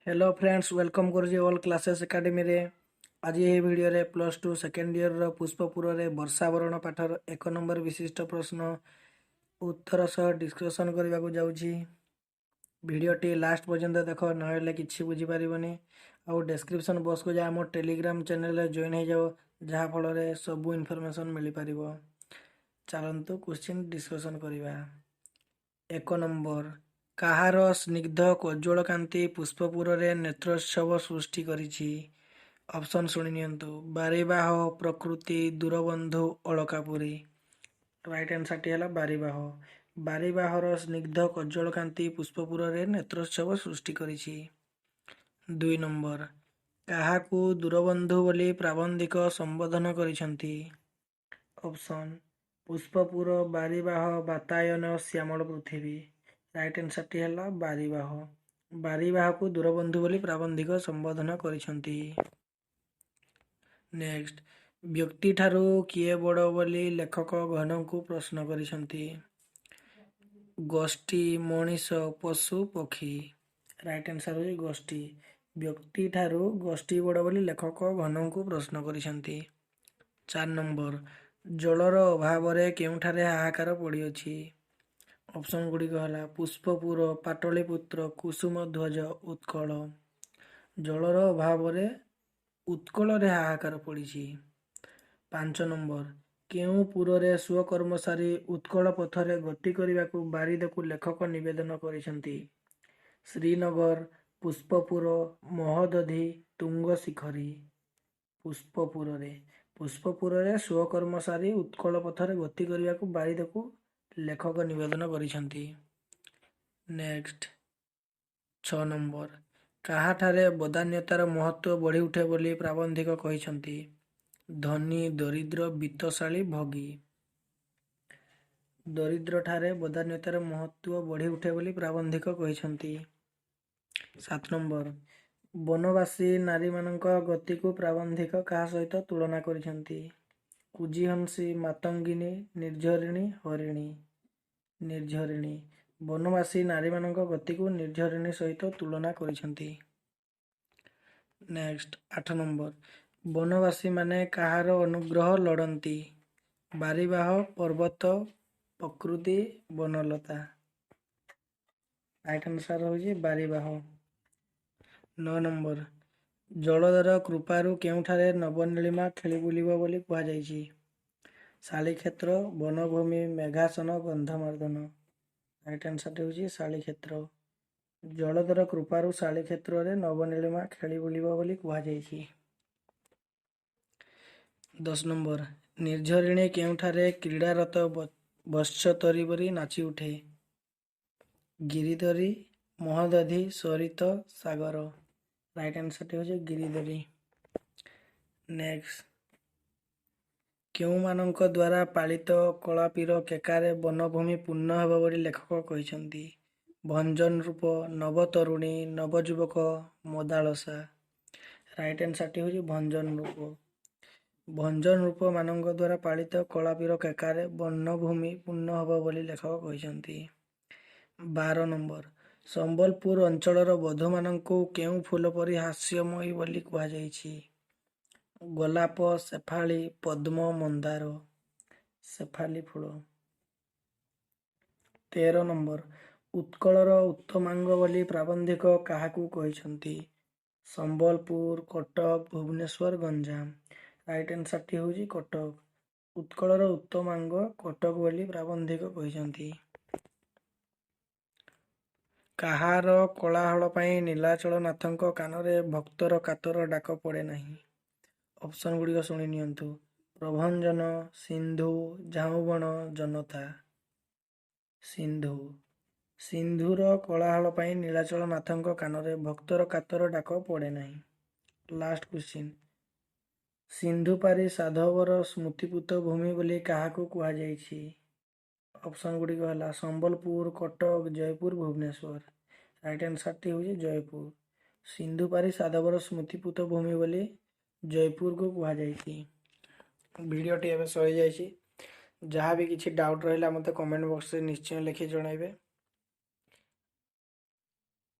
Hello friends welcome करुचे all classes academy रे। आज ये वीडियो रे प्लस टू सेकेंड ईयर रो पुष्पपुर वर्षावरण पाठर 1 नंबर विशिष्ट प्रश्न उत्तर सह डिस्कसन करने को जाऊँगी। वीडियोटी लास्ट पर्यंत देख ना कि बुझी पारबनी। आउ डिस्क्रिप्शन बॉक्स को जा आम टेलीग्राम चैनल जॉइन हो जाओ जहाँफल सबू इनफॉरमेशन मिल पार। चलतु क्वेश्चन डिस्कसन करवा। 1 नंबर କାହାର ସ୍ନିଗ୍ଧ କଜ୍ଜଳ କାନ୍ତି ପୁଷ୍ପପୁରରେ ନେତ୍ରୋତ୍ସବ ସୃଷ୍ଟି କରିଛି? ଅପସନ୍ ଶୁଣି ନିଅନ୍ତୁ। ବାରିବାହ, ପ୍ରକୃତି, ଦୂରବନ୍ଧୁ, ଅଳକାପୁରୀ। ରାଇଟ୍ ଆନ୍ସରଟି ହେଲା ବାରିବାହ। ବାରିବାହର ସ୍ନିଗ୍ଧ କଜ୍ଜଳ କାନ୍ତି ପୁଷ୍ପପୁରରେ ନେତ୍ରୋତ୍ସବ ସୃଷ୍ଟି କରିଛି। 2 ନମ୍ବର କାହାକୁ ଦୂରବନ୍ଧୁ ବୋଲି ପ୍ରାବନ୍ଧିକ ସମ୍ବୋଧନ କରିଛନ୍ତି? ଅପସନ୍ ପୁଷ୍ପପୁର, ବାରିବାହ, ବାତାୟନ, ଶ୍ୟାମଳ ପୃଥିବୀ। ରାଇଟ୍ ଆନ୍ସରଟି ହେଲା ବାରିବାହ। ବାରିବାହକୁ ଦୂରବନ୍ଧୁ ବୋଲି ପ୍ରାବନ୍ଧିକ ସମ୍ବୋଧନ କରିଛନ୍ତି। ନେକ୍ସଟ, ବ୍ୟକ୍ତିଠାରୁ କିଏ ବଡ଼ ବୋଲି ଲେଖକ ଘନଙ୍କୁ ପ୍ରଶ୍ନ କରିଛନ୍ତି? ଗୋଷ୍ଠୀ, ମଣିଷ, ପଶୁ, ପକ୍ଷୀ। ରାଇଟ୍ ଆନ୍ସର ହେଉଛି ଗୋଷ୍ଠୀ। ବ୍ୟକ୍ତିଠାରୁ ଗୋଷ୍ଠୀ ବଡ଼ ବୋଲି ଲେଖକ ଘନଙ୍କୁ ପ୍ରଶ୍ନ କରିଛନ୍ତି। 4 ନମ୍ବର ଜଳର ଅଭାବରେ କେଉଁଠାରେ ହାହାକାର ପଡ଼ିଅଛି? ଅପସନ୍ ଗୁଡ଼ିକ ହେଲା ପୁଷ୍ପପୁର, ପାଟଳିପୁତ୍ର, କୁସୁମଧ୍ୱଜ, ଉତ୍କଳ। ଜଳର ଅଭାବରେ ଉତ୍କଳରେ ହାହାକାର ପଡ଼ିଛି। 5 ନମ୍ବର କେଉଁ ପୁରରେ ସ୍ୱକର୍ମ ସାରି ଉତ୍କଳ ପଥରେ ଗତି କରିବାକୁ ବାରିଦକୁ ଲେଖକ ନିବେଦନ କରିଛନ୍ତି? ଶ୍ରୀନଗର, ପୁଷ୍ପପୁର, ମହୋଦଧି, ତୁଙ୍ଗ ଶିଖରୀ। ପୁଷ୍ପପୁରରେ ସ୍ୱକର୍ମ ସାରି ଉତ୍କଳ ପଥରେ ଗତି କରିବାକୁ ବାରିଦକୁ ଲେଖକ ନିବେଦନ କରିଛନ୍ତି। ନେକ୍ସଟ 6 ନମ୍ବର କାହାଠାରେ ବଦାନ୍ୟତାର ମହତ୍ତ୍ୱ ବଢ଼ି ଉଠେ ବୋଲି ପ୍ରାବନ୍ଧିକ କହିଛନ୍ତି? ଧନୀ, ଦରିଦ୍ର, ବିତ୍ତଶାଳୀ, ଭୋଗୀ। ଦରିଦ୍ରଠାରେ ବଦାନ୍ୟତାର ମହତ୍ତ୍ୱ ବଢ଼ି ଉଠେ ବୋଲି ପ୍ରାବନ୍ଧିକ କହିଛନ୍ତି। 7 ନମ୍ବର ବନବାସୀ ନାରୀମାନଙ୍କ ଗତିକୁ ପ୍ରାବନ୍ଧିକ କାହା ସହିତ ତୁଳନା କରିଛନ୍ତି? କୁଜିହଂସୀ, ମାତଙ୍ଗିନୀ, ନିର୍ଝରିଣୀ, ହରିଣୀ। ନିର୍ଝରିଣୀ। ବନବାସୀ ନାରୀମାନଙ୍କ ଗତିକୁ ନିର୍ଝରିଣୀ ସହିତ ତୁଳନା କରିଛନ୍ତି। ନେକ୍ସଟ 8 ନମ୍ବର ବନବାସୀମାନେ କାହାର ଅନୁଗ୍ରହ ଲୋଡ଼ନ୍ତି? ବାରିବାହ, ପର୍ବତ, ପ୍ରକୃତି, ବନଲତା। ରାଇଟ୍ ଆନ୍ସର ହେଉଛି ବାରିବାହ। 9 ନମ୍ବର ଜଳଧର କୃପାରୁ କେଉଁଠାରେ ନବନୀଳିମା ଖେଳି ବୁଲିବ ବୋଲି କୁହାଯାଇଛି? ଶାଳିକ୍ଷେତ୍ର, ବନଭୂମି, ମେଘାସନ, ଗନ୍ଧମାର୍ଦ୍ଦନ। ରାଇଟ୍ ଆନ୍ସରଟି ହେଉଛି ଶାଳିକ୍ଷେତ୍ର। ଜଳଧର କୃପାରୁ ଶାଳିକ୍ଷେତ୍ରରେ ନବନୀଳିମା ଖେଳି ବୁଲିବ ବୋଲି କୁହାଯାଇଛି। 10 ନମ୍ବର ନିର୍ଝରିଣୀ କେଉଁଠାରେ କ୍ରୀଡ଼ାରତ ବତ୍ସ ତରି ପରି ନାଚି ଉଠେ? ଗିରିଧରୀ, ମହୋଦଧି, ସରିତ, ସାଗର। ରାଇଟ୍ ଆନ୍ସରଟି ହେଉଛି ଗିରିଧରୀ। ନେକ୍ସଟ କେଉଁମାନଙ୍କ ଦ୍ୱାରା ପାଳିତ କଳାପୀର କେକାରେ ବନଭୂମି ପୂର୍ଣ୍ଣ ହେବ ବୋଲି ଲେଖକ କହିଛନ୍ତି? ଭଞ୍ଜନ ରୂପ, ନବତରୁଣୀ, ନବଯୁବକ, ମଦାଳସା। ରାଇଟ୍ ଆନ୍ସରଟି ହେଉଛି ଭଞ୍ଜନ ରୂପ। ଭଞ୍ଜନ ରୂପ ମାନଙ୍କ ଦ୍ୱାରା ପାଳିତ କଳାପୀର କେକାରେ ବନଭୂମି ପୂର୍ଣ୍ଣ ହେବ ବୋଲି ଲେଖକ କହିଛନ୍ତି। 12 ନମ୍ବର ସମ୍ବଲପୁର ଅଞ୍ଚଳର ବଧୂମାନଙ୍କୁ କେଉଁ ଫୁଲ ପରି ହାସ୍ୟମୟୀ ବୋଲି କୁହାଯାଇଛି? ଗୋଲାପ, ଶେଫାଳୀ, ପଦ୍ମ, ମନ୍ଦାର। ଶେଫାଳୀ ଫୁଲ। 13 ନମ୍ବର ଉତ୍କଳର ଉତ୍ତମାଙ୍ଗ ବୋଲି ପ୍ରାବନ୍ଧିକ କାହାକୁ କହିଛନ୍ତି? ସମ୍ବଲପୁର, କଟକ, ଭୁବନେଶ୍ୱର, ଗଞ୍ଜାମ। ରାଇଟ୍ ଆନ୍ସରଟି ହେଉଛି କଟକ। ଉତ୍କଳର ଉତ୍ତମାଙ୍ଗ କଟକ ବୋଲି ପ୍ରାବନ୍ଧିକ କହିଛନ୍ତି। କାହାର କୋଳାହଳ ପାଇଁ ନୀଳାଚଳ ନାଥଙ୍କ କାନରେ ଭକ୍ତର କାତର ଡାକ ପଡ଼େ ନାହିଁ? ଅପସନ୍ ଗୁଡ଼ିକ ଶୁଣି ନିଅନ୍ତୁ। ପ୍ରଭଞ୍ଜନ, ସିନ୍ଧୁ, ଝାଉଁବଣ, ଜନତା। ସିନ୍ଧୁ। ସିନ୍ଧୁର କୋଳାହଳ ପାଇଁ ନୀଳାଚଳ ନାଥଙ୍କ କାନରେ ଭକ୍ତର କାତର ଡାକ ପଡ଼େ ନାହିଁ। ଲାଷ୍ଟ କ୍ୱେଶ୍ଚିନ୍ ସିନ୍ଧୁ ପାରି ସାଧବର ସ୍ମୃତିପୂତ ଭୂମି ବୋଲି କାହାକୁ କୁହାଯାଇଛି? ଅପସନ୍ ଗୁଡ଼ିକ ହେଲା ସମ୍ବଲପୁର, କଟକ, ଜୟପୁର, ଭୁବନେଶ୍ୱର। ରାଇଟ୍ ଆନ୍ସରଟି ହେଉଛି ଜୟପୁର। ସିନ୍ଧୁ ପାରି ସାଧବର ସ୍ମୃତିପୂତ ଭୂମି ବୋଲି ଜୟପୁରକୁ କୁହାଯାଇଛି। ଭିଡ଼ିଓଟି ଏବେ ସରିଯାଇଛି। ଯାହା ବି କିଛି ଡାଉଟ୍ ରହିଲା ମୋତେ କମେଣ୍ଟ ବକ୍ସରେ ନିଶ୍ଚୟ ଲେଖି ଜଣାଇବେ।